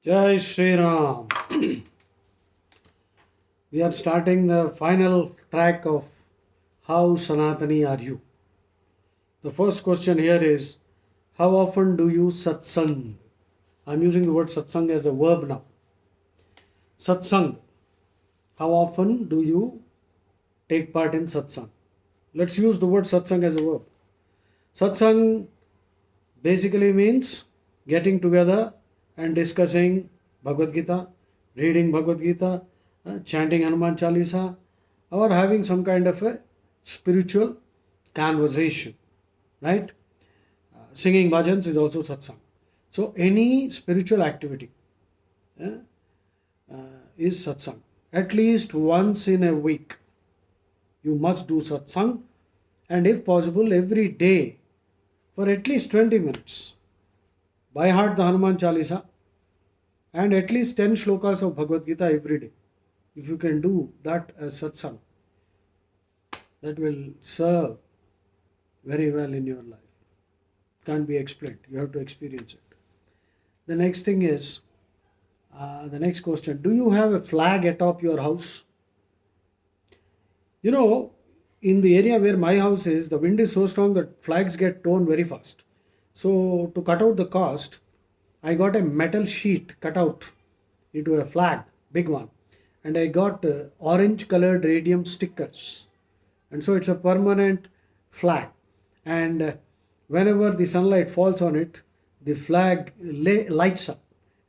Jai Shri Ram. We are starting the final track of How Sanatani Are You? The first question here is, how often do you satsang? I'm using the word satsang as a verb now. Satsang. How often do you take part in satsang? Let's use the word satsang as a verb. Satsang basically means getting together and discussing Bhagavad Gita, reading Bhagavad Gita, chanting Hanuman Chalisa, or having some kind of a spiritual conversation, right? Singing bhajans is also satsang. So any spiritual activity uh, is satsang. At least once in a week, you must do satsang, and if possible, every day for at least 20 minutes. By heart the Hanuman Chalisa and at least 10 shlokas of Bhagavad Gita every day. If you can do that as satsang, that will serve very well in your life. Can't be explained. You have to experience it. The next thing is, the next question, do you have a flag atop your house? You know, in the area where my house is, the wind is so strong that flags get torn very fast. So to cut out the cost, I got a metal sheet cut out into a flag, big one. And I got orange colored radium stickers. And so it's a permanent flag. And whenever the sunlight falls on it, the flag lights up.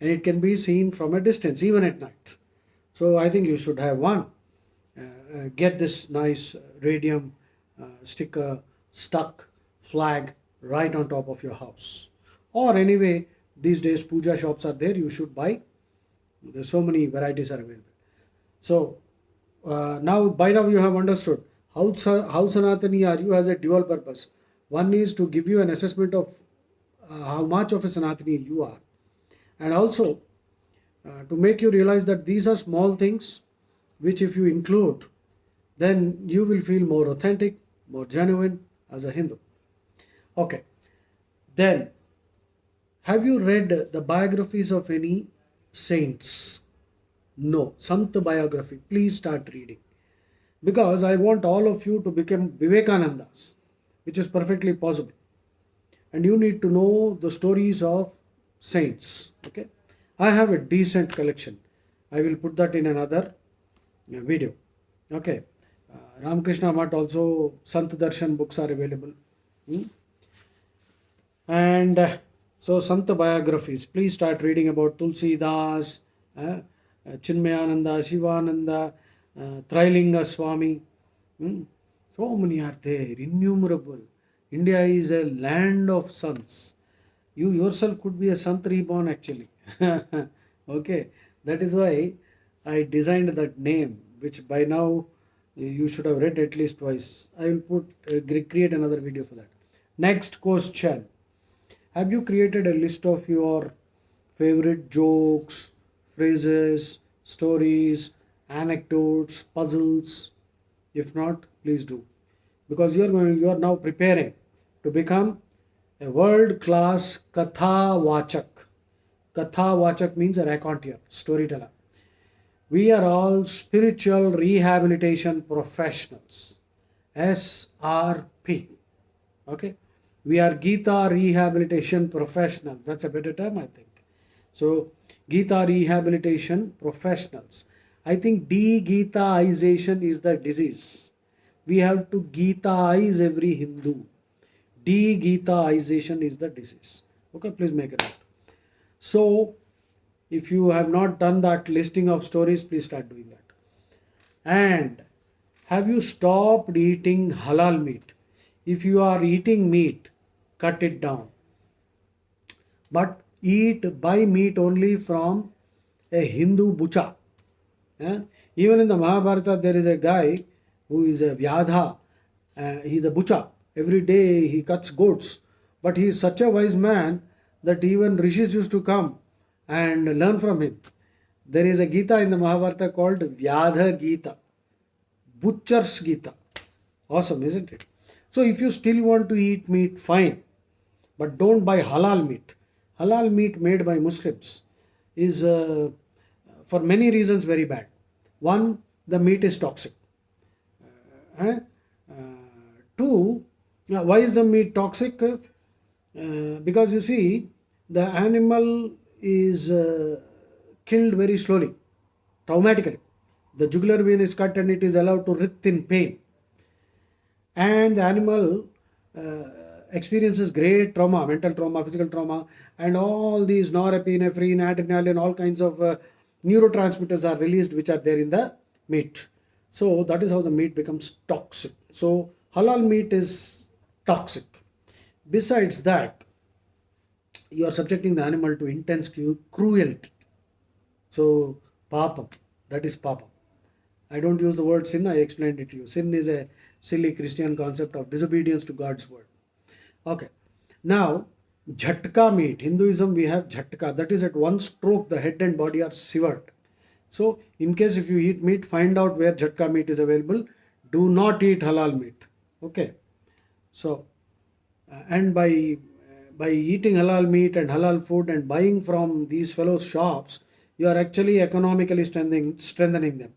And it can be seen from a distance, even at night. So I think you should have one. Get this nice radium sticker stuck flag right on top of your house. Or anyway, these days puja shops are there, you should buy. There's so many varieties are available. So by now you have understood how Sanatani are you has a dual purpose. One is to give you an assessment of how much of a Sanatani you are, and also to make you realize that these are small things which if you include, then you will feel more authentic, more genuine as a Hindu. Okay, then have you read the biographies of any saints? No, Sant biography. Please start reading. Because I want all of you to become Vivekanandas, which is perfectly possible. And you need to know the stories of saints. Okay, I have a decent collection. I will put that in another video. Okay, Ramakrishna Math also Sant Darshan books are available. And so Sant biographies. Please start reading about Tulsi Das, Chinmayananda, Shivananda, Trilinga Swami. So many are there, innumerable. India is a land of sants. You yourself could be a sant reborn actually. Okay, that is why I designed that name, which by now you should have read at least twice. I will create another video for that. Next question. Have you created a list of your favorite jokes, phrases, stories, anecdotes, puzzles? If not, please do. Because you are now preparing to become a world-class Katha Vachak. Katha Vachak means a raconteur, storyteller. We are all spiritual rehabilitation professionals. SRP. Okay. We are Gita rehabilitation professionals. That's a better term, I think. So, Gita rehabilitation professionals. I think de-Gitaization is the disease. We have to Gitaize every Hindu. De-Gitaization is the disease. Okay, please make it out. So, if you have not done that listing of stories, please start doing that. And have you stopped eating halal meat? If you are eating meat, cut it down. But buy meat only from a Hindu butcher. Even in the Mahabharata, there is a guy who is a Vyadha. He is a butcher. Every day he cuts goats. But he is such a wise man that even rishis used to come and learn from him. There is a Gita in the Mahabharata called Vyadha Gita. Butcher's Gita. Awesome, isn't it? So if you still want to eat meat, fine. But don't buy halal meat. Halal meat made by Muslims is for many reasons very bad. One, the meat is toxic. Eh? Two, why is the meat toxic? Because you see, the animal is killed very slowly, traumatically. The jugular vein is cut and it is allowed to writhe in pain. And the animal experiences great trauma, mental trauma, physical trauma, and all these norepinephrine, adrenaline, all kinds of neurotransmitters are released which are there in the meat. So that is how the meat becomes toxic. So halal meat is toxic. Besides that, you are subjecting the animal to intense cruelty. So papam, that is papam. I don't use the word sin, I explained it to you. Sin is a silly Christian concept of disobedience to God's word. Okay. Now, jhatka meat. Hinduism, we have jhatka. That is at one stroke, the head and body are severed. So, in case if you eat meat, find out where jhatka meat is available. Do not eat halal meat. Okay. So, and by eating halal meat and halal food and buying from these fellows shops, you are actually economically strengthening them.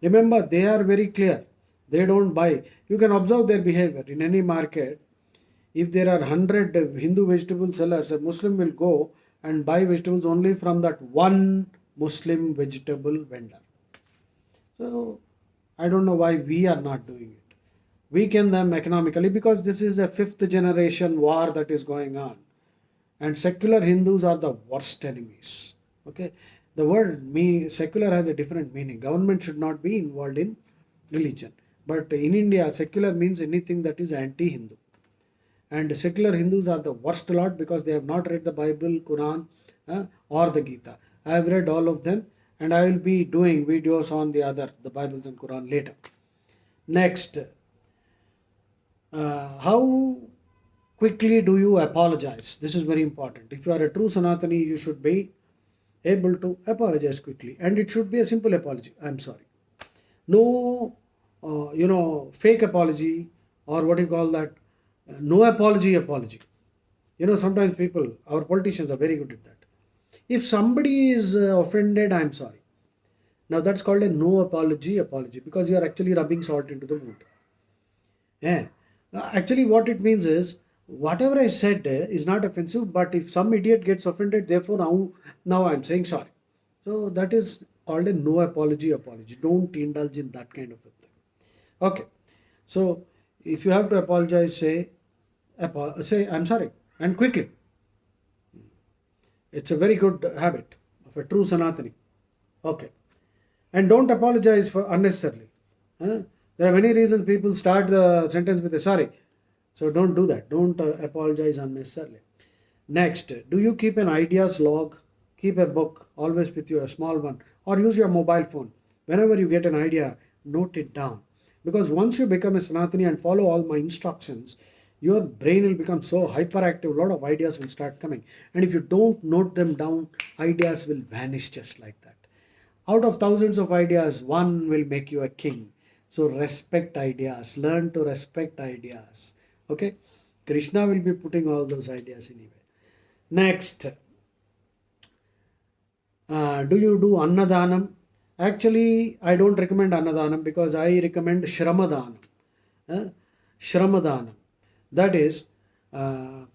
Remember, they are very clear. They don't buy. You can observe their behavior in any market. If there are 100 Hindu vegetable sellers, a Muslim will go and buy vegetables only from that one Muslim vegetable vendor. So I don't know why we are not doing it. Weaken them economically, because this is a fifth generation war that is going on. And secular Hindus are the worst enemies. Okay, the word secular has a different meaning. Government should not be involved in religion. But in India, secular means anything that is anti-Hindu. And secular Hindus are the worst lot because they have not read the Bible, Quran, or the Gita. I have read all of them, and I will be doing videos on the Bibles and Quran later. Next, how quickly do you apologize? This is very important. If you are a true Sanatani, you should be able to apologize quickly, and it should be a simple apology. I'm sorry. No, fake apology, or what do you call that? No apology. Sometimes our politicians are very good at that. If somebody is offended, I'm sorry. Now that's called a no apology because you are actually rubbing salt into the wound. Yeah. Actually, what it means is whatever I said is not offensive, but if some idiot gets offended, therefore now I'm saying sorry. So that is called a no apology. Don't indulge in that kind of a thing. Okay. So if you have to apologize, say I'm sorry, and quickly. It's a very good habit of a true Sanatani. Okay. And don't apologize for unnecessarily. There are many reasons people start the sentence with a sorry. So don't do that. Don't apologize unnecessarily. Next, do you keep an ideas log? Keep a book always with you, a small one, or use your mobile phone. Whenever you get an idea, note it down. Because once you become a Sanatani and follow all my instructions, your brain will become so hyperactive, a lot of ideas will start coming. And if you don't note them down, ideas will vanish just like that. Out of thousands of ideas, one will make you a king. So respect ideas, learn to respect ideas. Okay, Krishna will be putting all those ideas anyway. Next, do you do Annadanam? Actually, I don't recommend Annadanam because I recommend Shramadanam. Shramadanam. That is, I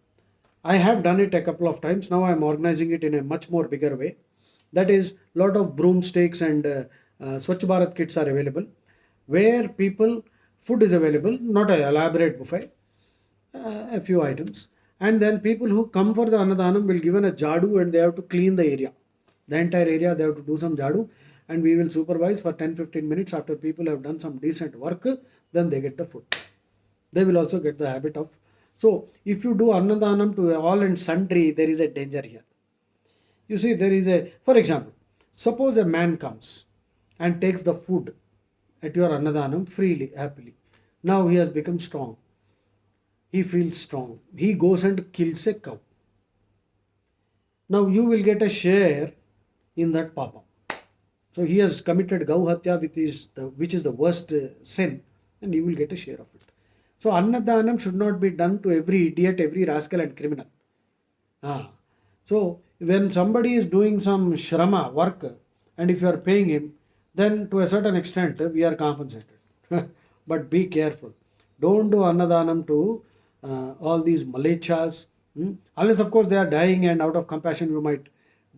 have done it a couple of times. Now I am organizing it in a much more bigger way. That is, lot of broomsticks and Swachh Bharat kits are available, where food is available, not an elaborate buffet, a few items. And then people who come for the Annadanam will given a jadu and they have to clean the area. The entire area, they have to do some jadu, and we will supervise for 10-15 minutes. After people have done some decent work, then they get the food. They will also get the habit of. So, if you do Annadanam to all and sundry, there is a danger here. You see, for example, suppose a man comes and takes the food at your Annadanam freely, happily. Now he has become strong. He feels strong. He goes and kills a cow. Now you will get a share in that papa. So he has committed Gauhatya, which is the worst sin, and you will get a share of it. So Annadanam should not be done to every idiot, every rascal and criminal. So When somebody is doing some shrama work, and if you are paying him, then to a certain extent we are compensated. But be careful. Don't do annadanam to all these malechas. Unless, of course, they are dying and out of compassion you might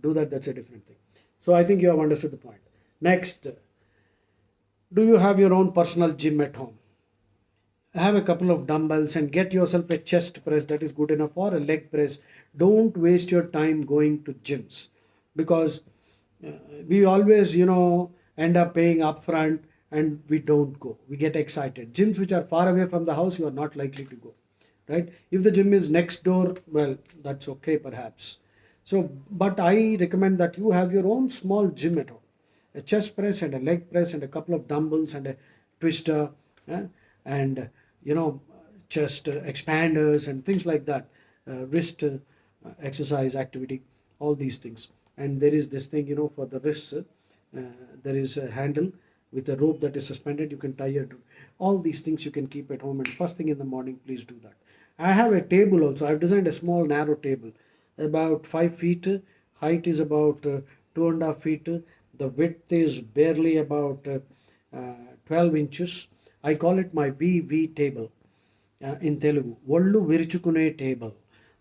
do that. That's a different thing. So I think you have understood the point. Next, do you have your own personal gym at home? Have a couple of dumbbells and get yourself a chest press that is good enough, or a leg press. Don't waste your time going to gyms, because uh, we always, end up paying upfront and we don't go. We get excited. Gyms which are far away from the house, you are not likely to go, right? If the gym is next door, well, that's okay perhaps. So, but I recommend that you have your own small gym at home, a chest press and a leg press and a couple of dumbbells and a twister, eh, and chest expanders and things like that, wrist exercise activity, all these things. And there is this thing, for the wrists, there is a handle with a rope that is suspended. You can tie it. All these things you can keep at home, and first thing in the morning, please do that. I have a table also. I've designed a small narrow table, about 5 feet. Height is about 2.5 feet. The width is barely about 12 inches. I call it my VV table in Telugu. Vollu Virichukune table.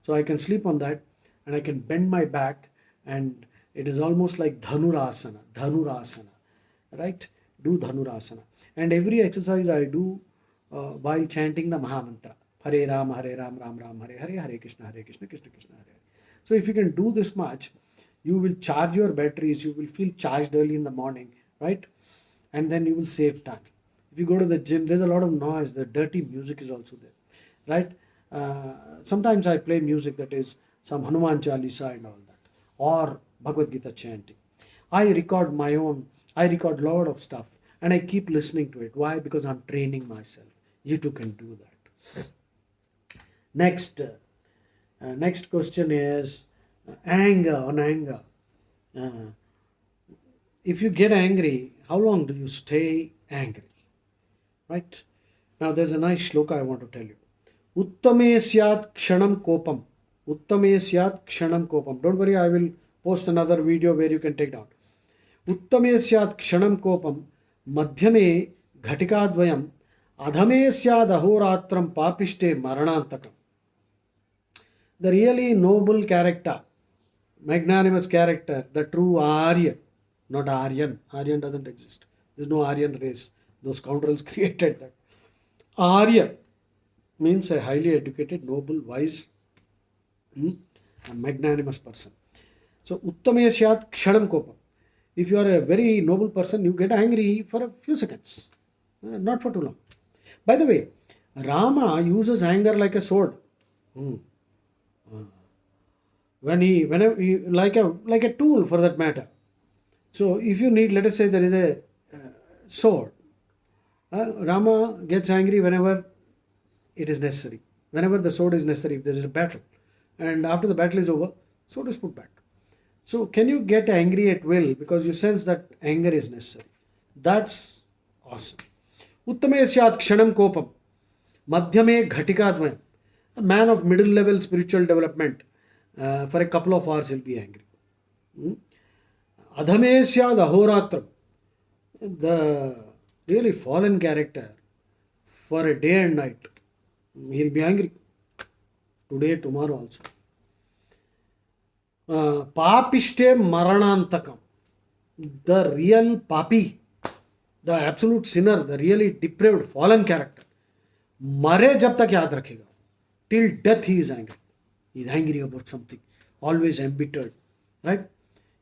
So I can sleep on that, and I can bend my back, and it is almost like Dhanurasana. Dhanurasana. Right? Do Dhanurasana. And every exercise I do while chanting the Mahamantra. Hare Ram, Ram Ram, Hare Hare, Hare Krishna, Krishna Krishna, Hare Hare. So if you can do this much, you will charge your batteries, you will feel charged early in the morning, right? And then you will save time. If you go to the gym, there's a lot of noise, the dirty music is also there, right? Sometimes I play music that is some Hanuman Chalisa and all that, or Bhagavad Gita chanting. I record a lot of stuff, and I keep listening to it. Why? Because I'm training myself. You too can do that. Next question is anger. On anger, uh, if you get angry, how long do you stay angry? Right? Now there's a nice shloka I want to tell you. Uttame syat kshanam kopam. Uttame syat kshanam kopam. Don't worry, I will post another video where you can take down. Uttame syat kshanam kopam. Madhyame ghatikadvayam. Adhame syad ahoratram papishte maranantakam. The really noble character, magnanimous character, the true Arya, not Aryan. Aryan doesn't exist. There's no Aryan race. Those scoundrels created that. Arya means a highly educated, noble, wise, a magnanimous person. So, Uttame Syat Kshanam Kopam. If you are a very noble person, you get angry for a few seconds, not for too long. By the way, Rama uses anger like a sword. Hmm. Whenever like a tool for that matter. So if you need, let us say there is a sword, Rama gets angry whenever it is necessary, whenever the sword is necessary, if there is a battle, and after the battle is over, sword is put back. So can you get angry at will because you sense that anger is necessary? That's awesome. Uttame syat kshanam kopam madhyame ghatikadvayam. A man of middle level spiritual development, for a couple of hours he'll be angry. Adhame syad ahoratram. The really fallen character, for a day and night he'll be angry, today, tomorrow also. Papishte maranantakam. The real papi, the absolute sinner, the really depraved fallen character, mare jab tak yaad rakhega. Till death he is angry. He is angry about something, always embittered, right?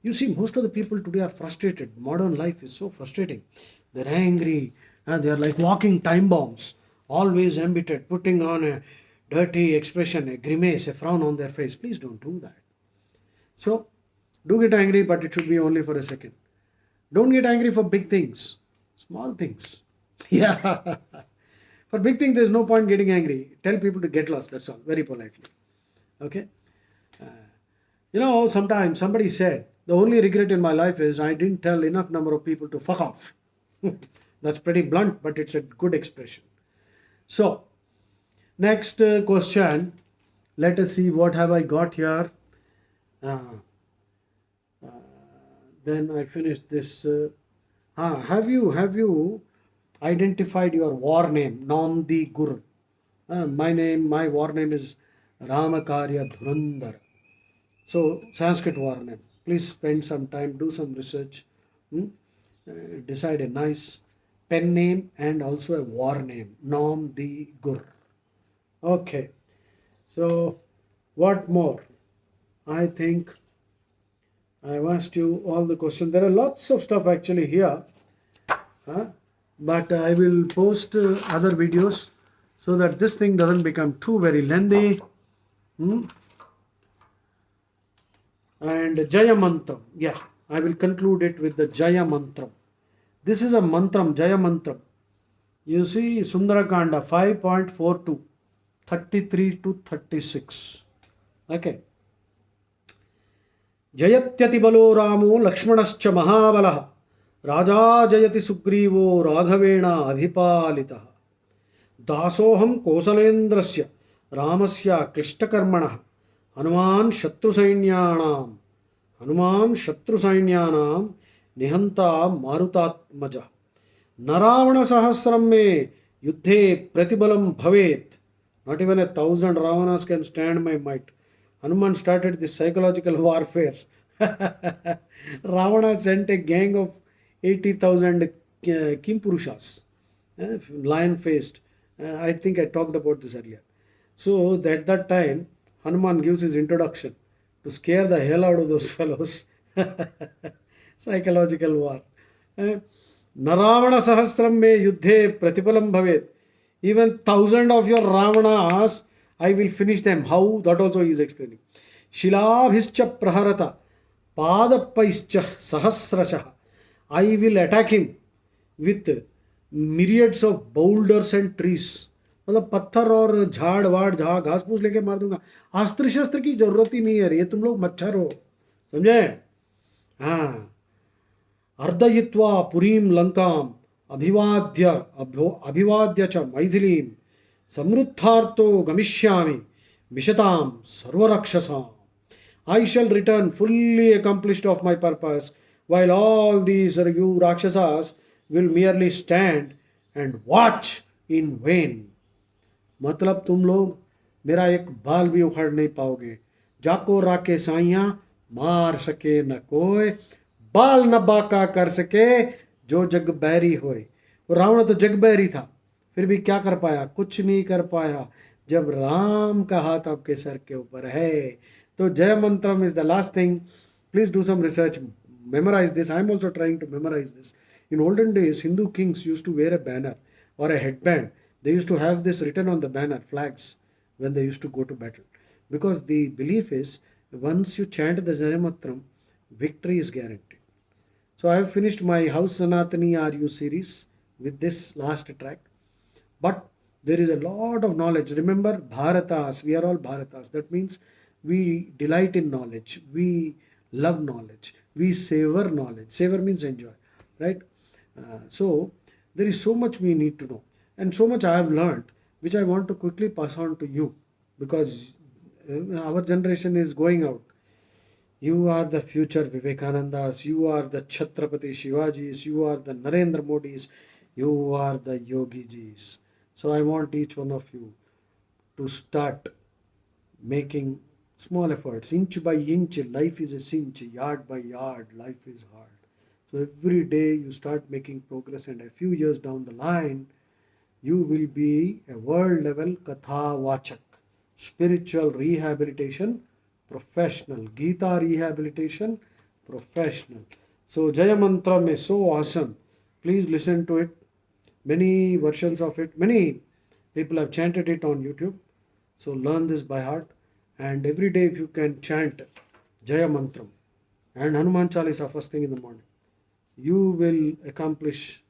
You see, most of the people today are frustrated. Modern life is so frustrating. They're angry, and they're like walking time bombs, always embittered, putting on a dirty expression, a grimace, a frown on their face. Please don't do that. So, do get angry, but it should be only for a second. Don't get angry for big things, small things. Yeah. For big things, there's no point getting angry. Tell people to get lost, that's all, very politely. Okay? Sometimes somebody said, the only regret in my life is I didn't tell enough number of people to fuck off. That's pretty blunt, but it's a good expression. So, next question. Let us see what have I got here. Then I finished this. Have you identified your war name? Nam the Gur. My war name is Ramakarya Dhurandhar. So Sanskrit war name. Please spend some time, do some research, hmm? Decide a nice pen name and also a war name. Nam the Gur. Okay. So what more? I think I've asked you all the questions. There are lots of stuff actually here, huh? But I will post other videos so that this thing doesn't become too very lengthy. Hmm? And Jaya Mantra. Yeah, I will conclude it with the Jaya Mantra. This is a mantram, Jaya Mantra. You see Sundarakanda 5.42, 33 to 36. Okay. जयत्यति बलो रामो लक्ष्मणश्च महाबलः राजा जयति सुग्रीवो राघवेण अभिपालितः दासोऽहं कोसलेन्द्रस्य रामस्य क्लिष्टकर्मणः हनुमान् शत्रुसैन्यानां निहन्ता मारुतात्मजः न रावणसहस्रं मे युद्धे प्रतिबलं भवेत्. Not even 1,000 Ravanas can stand my might. Hanuman started this psychological warfare. Ravana sent a gang of 80,000 Kimpurushas, lion-faced. I think I talked about this earlier. So at that time, Hanuman gives his introduction to scare the hell out of those fellows. Psychological war. Naravana sahasram me yuddhe pratipalam bhavet. Even 1,000 of your Ravanas, I will finish them. How? That also he is explaining. Shilabhischa praharata padapaischa sahasrashah. I will attack him with myriads of boulders and trees. मतलब पत्थर और झाड़ वाड़ घास फूस लेके मार दूंगा. अस्त्र शस्त्र की जरूरत ही नहीं है. ये तुम लोग मच्छर हो, समझे? हाँ. अर्धयित्वा पुरीम लंकाम अभिवाद्य च मैथिलीं समृद्धार्तो गमिष्यामि विशतां सर्वरक्षसाम्. I shall return fully accomplished of my purpose, while all these you Rakshasas will merely stand and watch in vain. मतलब तुम लोग मेरा एक बाल भी उखाड़ नहीं पाओगे. जाको राके साइया मार सके न कोई, बाल न बाका कर सके जो जग बैरी होए. वो रावण तो जग बैरी था, फिर भी क्या कर पाया? कुछ नहीं कर पाया जब राम का हाथ आपके सर के ऊपर है. तो जय मंत्रम is the last thing. Please do some research, memorize this. I am also trying to memorize this. In olden days, Hindu kings used to wear a banner or a headband. They used to have this written on the banner, flags, when they used to go to battle. Because the belief is, once you chant the Jaya Mantram, victory is guaranteed. So I have finished my House Sanatani RU series with this last track. But there is a lot of knowledge. Remember, Bharatas, we are all Bharatas. That means we delight in knowledge. We love knowledge. We savor knowledge. Savor means enjoy, right? So there is so much we need to know, and so much I have learned, which I want to quickly pass on to you, because our generation is going out. You are the future Vivekanandas. You are the Chhatrapati Shivajis. You are the Narendra Modis. You are the Yogijis. So I want each one of you to start making small efforts, inch by inch. Life is a cinch, yard by yard. Life is hard. So every day you start making progress, and a few years down the line, you will be a world level Katha Vachak, spiritual rehabilitation professional, Gita rehabilitation professional. So Jaya Mantram is so awesome. Please listen to it. Many versions of it. Many people have chanted it on YouTube. So learn this by heart. And every day if you can chant Jaya Mantram and Hanuman Chalisa first thing in the morning, you will accomplish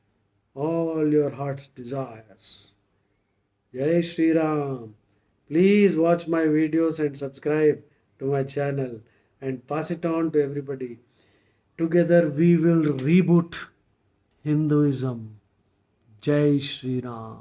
all your heart's desires. Jai Shri Ram. Please watch my videos and subscribe to my channel and pass it on to everybody. Together we will reboot Hinduism. Jai Shri Ram.